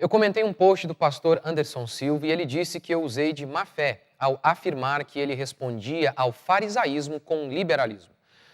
Eu comentei um post do pastor Anderson Silva e ele disse que eu usei de má fé ao afirmar que ele respondia ao farisaísmo com liberalismo.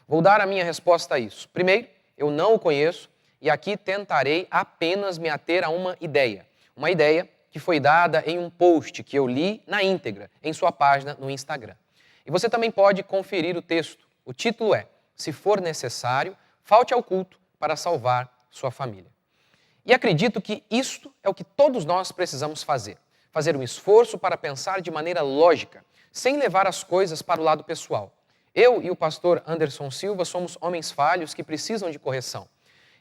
Vou dar a minha resposta a isso. Primeiro, eu não o conheço e aqui tentarei apenas me ater a uma ideia. Uma ideia que foi dada em um post que eu li na íntegra em sua página no Instagram. E você também pode conferir o texto. O título é: Se for necessário, falte ao culto para salvar sua família. E acredito que isto é o que todos nós precisamos fazer. Fazer um esforço para pensar de maneira lógica, sem levar as coisas para o lado pessoal. Eu e o pastor Anderson Silva somos homens falhos que precisam de correção.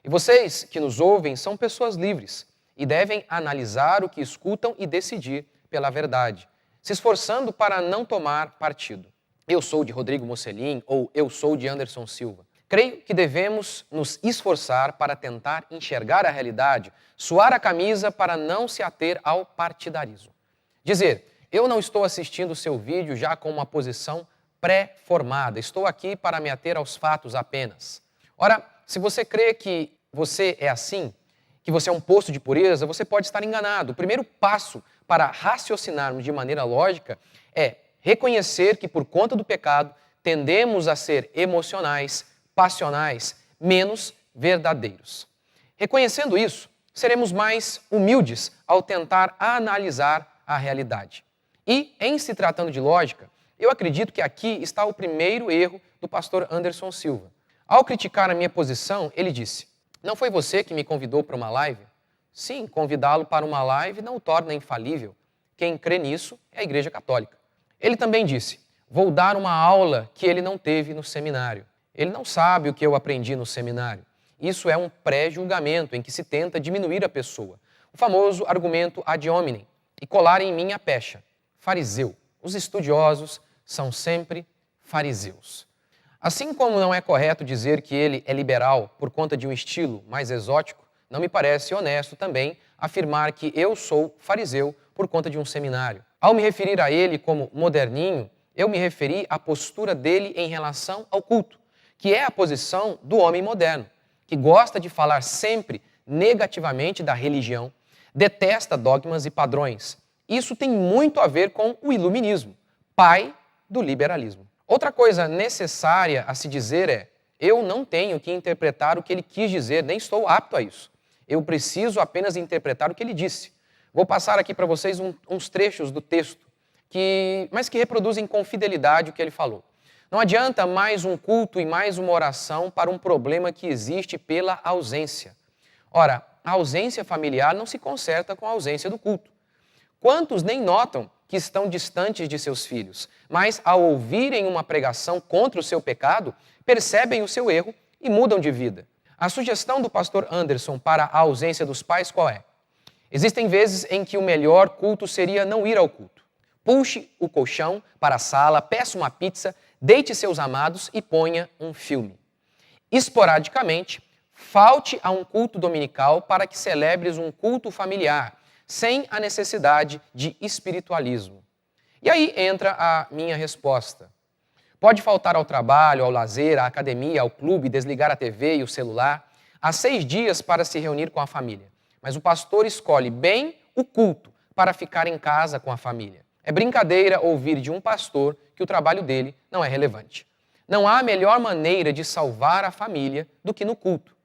E vocês que nos ouvem são pessoas livres e devem analisar o que escutam e decidir pela verdade, se esforçando para não tomar partido. Eu sou de Rodrigo Mocelin ou eu sou de Anderson Silva. Creio que devemos nos esforçar para tentar enxergar a realidade, suar a camisa para não se ater ao partidarismo. Dizer, eu não estou assistindo o seu vídeo já com uma posição pré-formada, estou aqui para me ater aos fatos apenas. Ora, se você crê que você é assim, que você é um poço de pureza, você pode estar enganado. O primeiro passo para raciocinarmos de maneira lógica é reconhecer que por conta do pecado tendemos a ser emocionais, passionais, menos verdadeiros. Reconhecendo isso, seremos mais humildes ao tentar analisar a realidade. E, em se tratando de lógica, eu acredito que aqui está o primeiro erro do pastor Anderson Silva. Ao criticar a minha posição, ele disse: não foi você que me convidou para uma live? Sim, convidá-lo para uma live não o torna infalível. Quem crê nisso é a Igreja Católica. Ele também disse: vou dar uma aula que ele não teve no seminário. Ele não sabe o que eu aprendi no seminário. Isso é um pré-julgamento em que se tenta diminuir a pessoa. O famoso argumento ad hominem, e colar em mim a pecha. Fariseu. Os estudiosos são sempre fariseus. Assim como não é correto dizer que ele é liberal por conta de um estilo mais exótico, não me parece honesto também afirmar que eu sou fariseu por conta de um seminário. Ao me referir a ele como moderninho, eu me referi à postura dele em relação ao culto, que é a posição do homem moderno, que gosta de falar sempre negativamente da religião, detesta dogmas e padrões. Isso tem muito a ver com o iluminismo, pai do liberalismo. Outra coisa necessária a se dizer é: eu não tenho que interpretar o que ele quis dizer, nem estou apto a isso. Eu preciso apenas interpretar o que ele disse. Vou passar aqui para vocês uns trechos do texto, mas que reproduzem com fidelidade o que ele falou. Não adianta mais um culto e mais uma oração para um problema que existe pela ausência. Ora, a ausência familiar não se conserta com a ausência do culto. Quantos nem notam que estão distantes de seus filhos, mas ao ouvirem uma pregação contra o seu pecado, percebem o seu erro e mudam de vida? A sugestão do pastor Anderson para a ausência dos pais qual é? Existem vezes em que o melhor culto seria não ir ao culto. Puxe o colchão para a sala, peça uma pizza, deite seus amados e ponha um filme. Esporadicamente, falte a um culto dominical para que celebres um culto familiar, sem a necessidade de espiritualismo. E aí entra a minha resposta. Pode faltar ao trabalho, ao lazer, à academia, ao clube, desligar a TV e o celular. Há 6 dias para se reunir com a família. Mas o pastor escolhe bem o culto para ficar em casa com a família. É brincadeira ouvir de um pastor que o trabalho dele não é relevante. Não há melhor maneira de salvar a família do que no culto.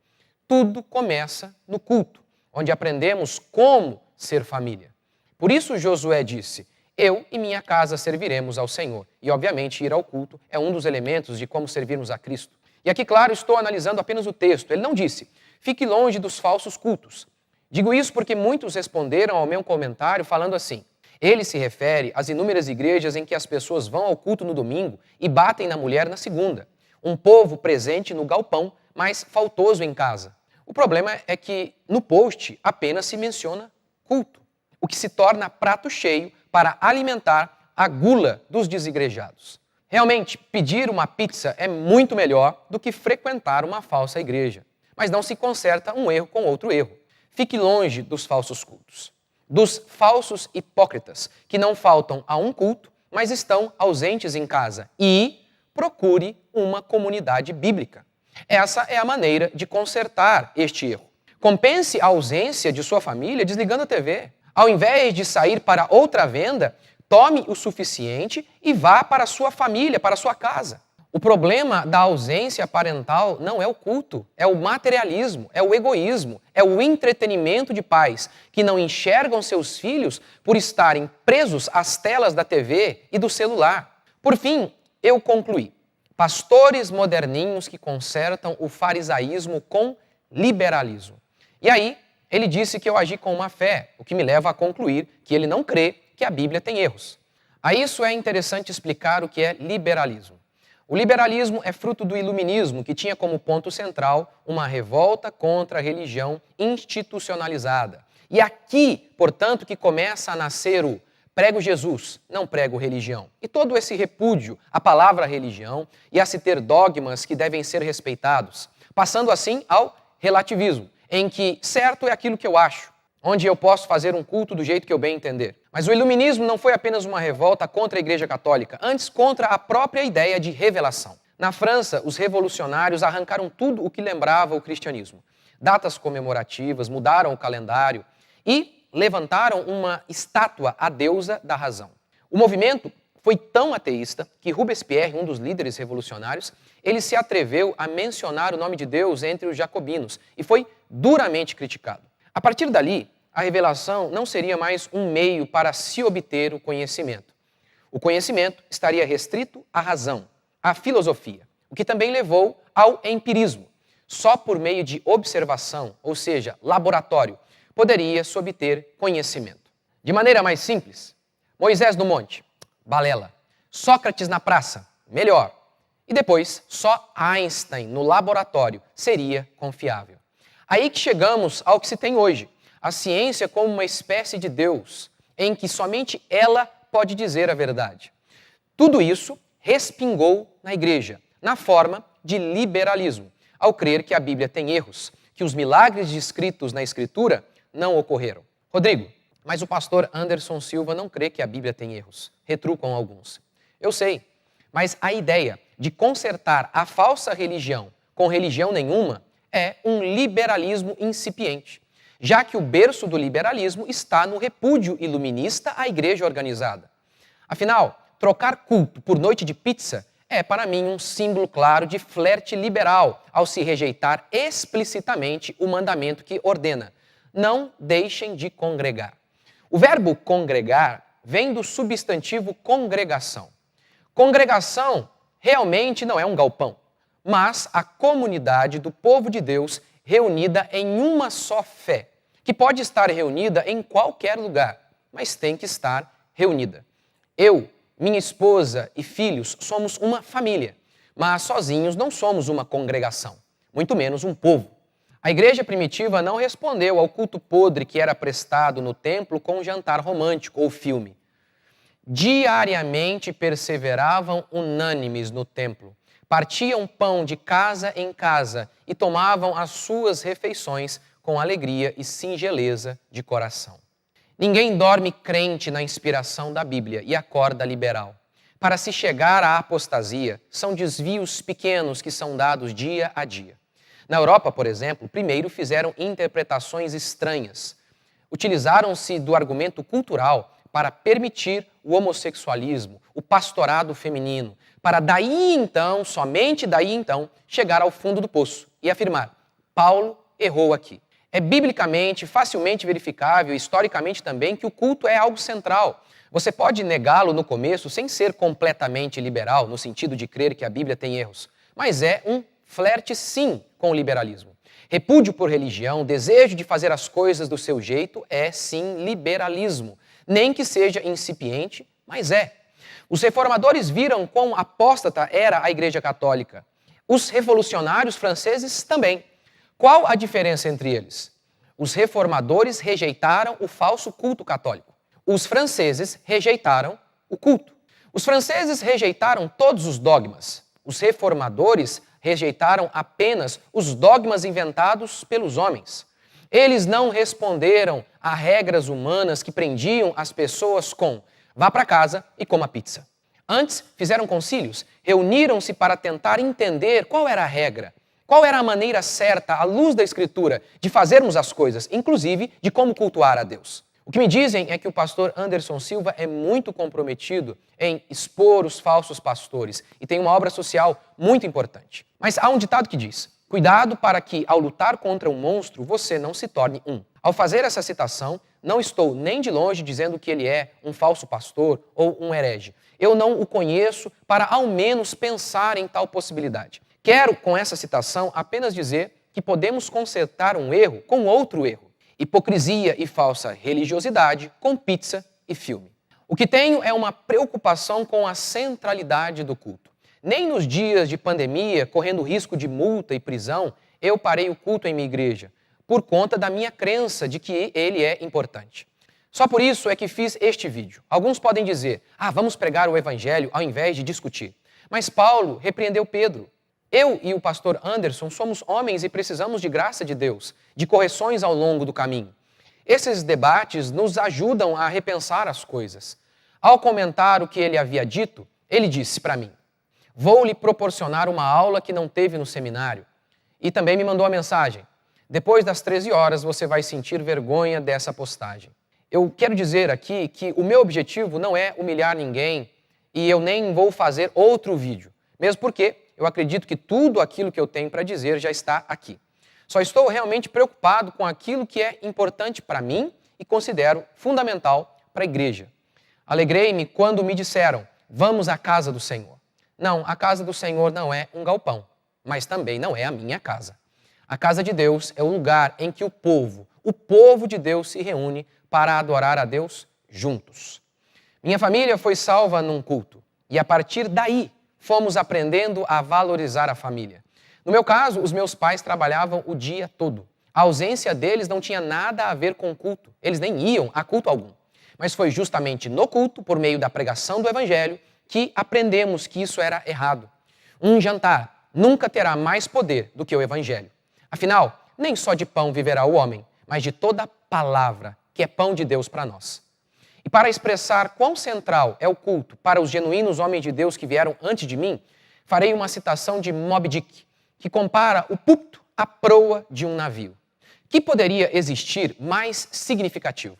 Tudo começa no culto, onde aprendemos como ser família. Por isso Josué disse: eu e minha casa serviremos ao Senhor. E obviamente ir ao culto é um dos elementos de como servirmos a Cristo. E aqui, claro, estou analisando apenas o texto. Ele não disse: fique longe dos falsos cultos. Digo isso porque muitos responderam ao meu comentário falando assim: ele se refere às inúmeras igrejas em que as pessoas vão ao culto no domingo e batem na mulher na segunda. Um povo presente no galpão, mas faltoso em casa. O problema é que no post apenas se menciona culto, o que se torna prato cheio para alimentar a gula dos desigrejados. Realmente, pedir uma pizza é muito melhor do que frequentar uma falsa igreja. Mas não se conserta um erro com outro erro. Fique longe dos falsos cultos, dos falsos hipócritas, que não faltam a um culto, mas estão ausentes em casa. E procure uma comunidade bíblica. Essa é a maneira de consertar este erro. Compense a ausência de sua família desligando a TV. Ao invés de sair para outra venda, tome o suficiente e vá para a sua família, para a sua casa. O problema da ausência parental não é o culto, é o materialismo, é o egoísmo, é o entretenimento de pais que não enxergam seus filhos por estarem presos às telas da TV e do celular. Por fim, eu concluí. Pastores moderninhos que consertam o farisaísmo com liberalismo. E aí, ele disse que eu agi com má fé, o que me leva a concluir que ele não crê que a Bíblia tem erros. A isso é interessante explicar o que é liberalismo. O liberalismo é fruto do iluminismo, que tinha como ponto central uma revolta contra a religião institucionalizada. E aqui, portanto, que começa a nascer o prego Jesus, não prego religião. E todo esse repúdio à palavra religião e a se ter dogmas que devem ser respeitados, passando assim ao relativismo, em que certo é aquilo que eu acho, onde eu posso fazer um culto do jeito que eu bem entender. Mas o iluminismo não foi apenas uma revolta contra a Igreja Católica, antes contra a própria ideia de revelação. Na França, os revolucionários arrancaram tudo o que lembrava o cristianismo. Datas comemorativas, mudaram o calendário e levantaram uma estátua à deusa da razão. O movimento foi tão ateísta que Robespierre, um dos líderes revolucionários, ele se atreveu a mencionar o nome de Deus entre os jacobinos e foi duramente criticado. A partir dali, a revelação não seria mais um meio para se obter o conhecimento. O conhecimento estaria restrito à razão, à filosofia, o que também levou ao empirismo. Só por meio de observação, ou seja, laboratório, poderia-se obter conhecimento. De maneira mais simples, Moisés no monte, balela. Sócrates na praça, melhor. E depois, só Einstein no laboratório seria confiável. Aí que chegamos ao que se tem hoje, a ciência como uma espécie de Deus, em que somente ela pode dizer a verdade. Tudo isso respingou na igreja, na forma de liberalismo, ao crer que a Bíblia tem erros, que os milagres descritos na Escritura não ocorreram. Rodrigo, mas o pastor Anderson Silva não crê que a Bíblia tem erros, retrucam alguns. Eu sei, mas a ideia de consertar a falsa religião com religião nenhuma é um liberalismo incipiente, já que o berço do liberalismo está no repúdio iluminista à igreja organizada. Afinal, trocar culto por noite de pizza é, para mim, um símbolo claro de flerte liberal ao se rejeitar explicitamente o mandamento que ordena: não deixem de congregar. O verbo congregar vem do substantivo congregação. Congregação realmente não é um galpão, mas a comunidade do povo de Deus reunida em uma só fé, que pode estar reunida em qualquer lugar, mas tem que estar reunida. Eu, minha esposa e filhos somos uma família, mas sozinhos não somos uma congregação, muito menos um povo. A igreja primitiva não respondeu ao culto podre que era prestado no templo com um jantar romântico ou filme. Diariamente perseveravam unânimes no templo, partiam pão de casa em casa e tomavam as suas refeições com alegria e singeleza de coração. Ninguém dorme crente na inspiração da Bíblia e acorda liberal. Para se chegar à apostasia, são desvios pequenos que são dados dia a dia. Na Europa, por exemplo, primeiro fizeram interpretações estranhas. Utilizaram-se do argumento cultural para permitir o homossexualismo, o pastorado feminino, para daí então, somente daí então, chegar ao fundo do poço e afirmar: Paulo errou aqui. É biblicamente, facilmente verificável, historicamente também, que o culto é algo central. Você pode negá-lo no começo sem ser completamente liberal, no sentido de crer que a Bíblia tem erros, mas é um flerte sim com o liberalismo. Repúdio por religião, desejo de fazer as coisas do seu jeito é sim liberalismo, nem que seja incipiente, mas é. Os reformadores viram quão apóstata era a Igreja Católica. Os revolucionários franceses também. Qual a diferença entre eles? Os reformadores rejeitaram o falso culto católico. Os franceses rejeitaram o culto. Os franceses rejeitaram todos os dogmas. Os reformadores rejeitaram apenas os dogmas inventados pelos homens. Eles não responderam a regras humanas que prendiam as pessoas com: vá para casa e coma pizza. Antes, fizeram concílios, reuniram-se para tentar entender qual era a regra, Qual era a maneira certa, à luz da Escritura, de fazermos as coisas, inclusive de como cultuar a Deus? O que me dizem é que o pastor Anderson Silva é muito comprometido em expor os falsos pastores e tem uma obra social muito importante. Mas há um ditado que diz: cuidado para que, ao lutar contra um monstro, você não se torne um. Ao fazer essa citação, não estou nem de longe dizendo que ele é um falso pastor ou um herege. Eu não o conheço para, ao menos, pensar em tal possibilidade. Quero, com essa citação, apenas dizer que podemos consertar um erro com outro erro. Hipocrisia e falsa religiosidade com pizza e filme. O que tenho é uma preocupação com a centralidade do culto. Nem nos dias de pandemia, correndo risco de multa e prisão, eu parei o culto em minha igreja, por conta da minha crença de que ele é importante. Só por isso é que fiz este vídeo. Alguns podem dizer: vamos pregar o evangelho ao invés de discutir. Mas Paulo repreendeu Pedro. Eu e o pastor Anderson somos homens e precisamos de graça de Deus, de correções ao longo do caminho. Esses debates nos ajudam a repensar as coisas. Ao comentar o que ele havia dito, ele disse para mim: vou lhe proporcionar uma aula que não teve no seminário. E também me mandou a mensagem: depois das 13 horas você vai sentir vergonha dessa postagem. Eu quero dizer aqui que o meu objetivo não é humilhar ninguém e eu nem vou fazer outro vídeo, mesmo porque eu acredito que tudo aquilo que eu tenho para dizer já está aqui. Só estou realmente preocupado com aquilo que é importante para mim e considero fundamental para a igreja. Alegrei-me quando me disseram: vamos à casa do Senhor. Não, a casa do Senhor não é um galpão, mas também não é a minha casa. A casa de Deus é o lugar em que o povo de Deus se reúne para adorar a Deus juntos. Minha família foi salva num culto e a partir daí fomos aprendendo a valorizar a família. No meu caso, os meus pais trabalhavam o dia todo. A ausência deles não tinha nada a ver com culto. Eles nem iam a culto algum. Mas foi justamente no culto, por meio da pregação do evangelho, que aprendemos que isso era errado. Um jantar nunca terá mais poder do que o evangelho. Afinal, nem só de pão viverá o homem, mas de toda palavra que é pão de Deus para nós. E para expressar quão central é o culto para os genuínos homens de Deus que vieram antes de mim, farei uma citação de Moby Dick, que compara o púlpito à proa de um navio. Que poderia existir mais significativo?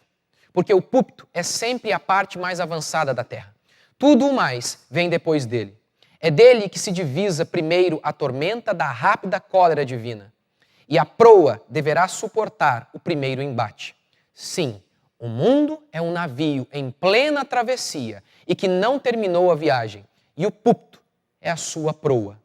Porque o púlpito é sempre a parte mais avançada da terra. Tudo o mais vem depois dele. É dele que se divisa primeiro a tormenta da rápida cólera divina. E a proa deverá suportar o primeiro embate. Sim, o mundo é um navio em plena travessia e que não terminou a viagem. E o púlpito é a sua proa.